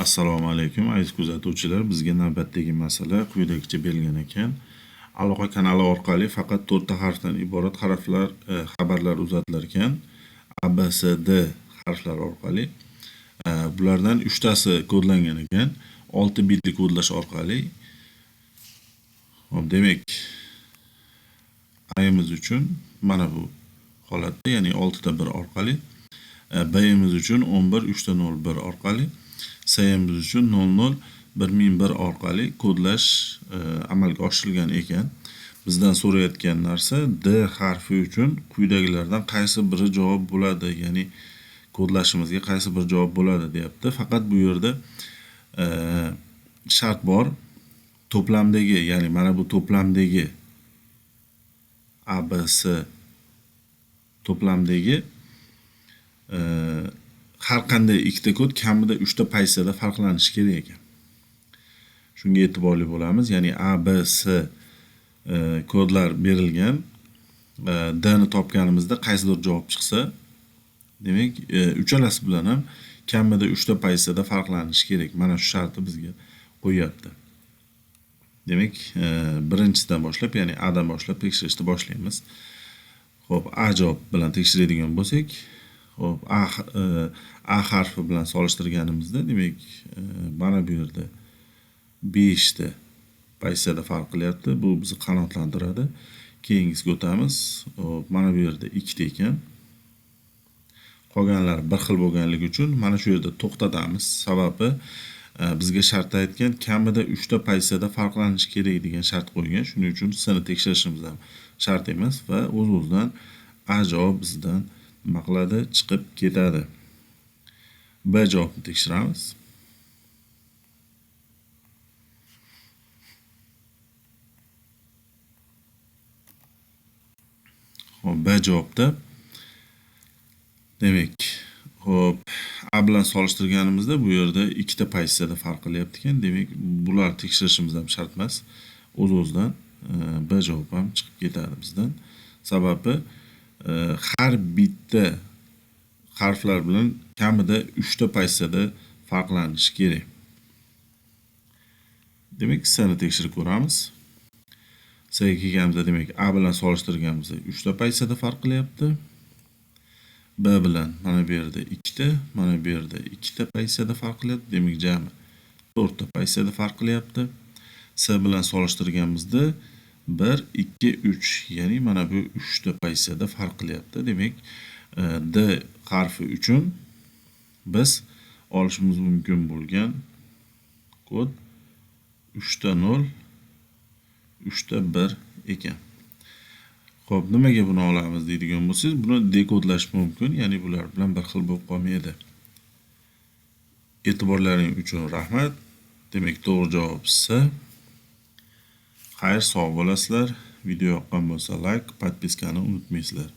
Assalomu alaykum aziz kuzatuvchilar. Bizga navbatdagi masala quyidagicha berilgan ekan. Aloqa kanali orqali faqat 4 ta harfdan iborat xabarlar uzatilar ekan. A, B, C, D harflar orqali. Bulardan 3 tasi kodlangan ekan. 6 bitli kodlash orqali. Demak, A'imiz uchun mana bu holatda, ya'ni 6 ta 1 orqali, B'imiz uchun 11 3 ta 01 orqali, C'imiz uchun 00 1001 orqali kodlash amalga oshirilgan ekan. Bizdan so'rayotgan narsa D harfi uchun quyidagilardan qaysi biri javob bo'ladi, ya'ni kodlashimizga qaysi bir javob bo'ladi deyapti. Faqat bu yerda shart bor. To'plamdagi, ya'ni mana bu to'plamdagi A, B, C to'plamdagi har qanday ikkita kod kamida 3 ta pozitsiyada farqlanishi kerak ekan. Shunga e'tiborli bo'lamiz. Ya'ni A, B, C kodlar berilgan. D ni topganimizda qaysidir javob chiqsa, demak, uchalasi bilan ham kamida 3 ta pozitsiyada farqlanishi kerak. Mana shu shartni bizga qo'yapti. Demak, birinchisidan boshlab, ya'ni A dan boshlab tekshirishni boshlaymiz. Xo'p, A javob bilan tekshiradigan bo'lsak, xo'p, A harfi bilan solishtirganimizda, demak, mana bu yerda 5 ta pozitsiyada farq qilyapti. Bu bizni qanoatlantiradi. Keyingisiga o'tamiz. Xo'p, mana bu yerda 2 ta ekan. Qolganlari bir xil bo'lganligi uchun mana shu yerda to'xtatamiz. Sababi bizga shartda aytgan kamida 3 ta pozitsiyada farqlanishi kerak degan shart qo'ygan. Shuning uchun C'ni tekshirishimiz ham shart emas va o'z-o'zidan A javob bizdan nima qiladi? Chiqib ketadi. B javobni tekshiramiz. Xo'p, B javobda demak, xo'p, A bilan solishtirganimizda bu yerda 2 ta pozitsiyada farq qilyapti ekan. Demak, bular tekshirishimiz ham shart emas. O'z-o'zidan B javob ham chiqib ketadi bizdan. Sababi har bitta harflar bilan kamida 3 ta pozitsiyada farqlanishi kerak. Demak, C'ni tekshirib ko'ramiz. C'ga kelganimizda, demak, A bilan solishtirganimizda 3 ta pozitsiyada farq qilyapti. B bilan mana bu yerda 2 ta, mana bu yerda 2 ta pozitsiyada farq qilyapti. Demak, jami 4 ta pozitsiyada farq qilyapti. C bilan solishtirganimizda 1 2 3, ya'ni mana bu 3 ta pozitsiyada farq qilyapti. Demak, D harfi uchun biz olishimiz mumkin bo'lgan kod 3 ta 0 3 ta 1 ekan. Xo'p, nimaga buni olamiz deydigan bo'lsangiz, buni dekodlash mumkin, ya'ni bular bilan bir xil bo'lib qolmaydi. E'tiborlaring uchun rahmat. Demak, to'g'ri javob C. Xayr, sog' bo'lasizlar. Video yoqqan bo'lsa like, podpiskani unutmaysizlar.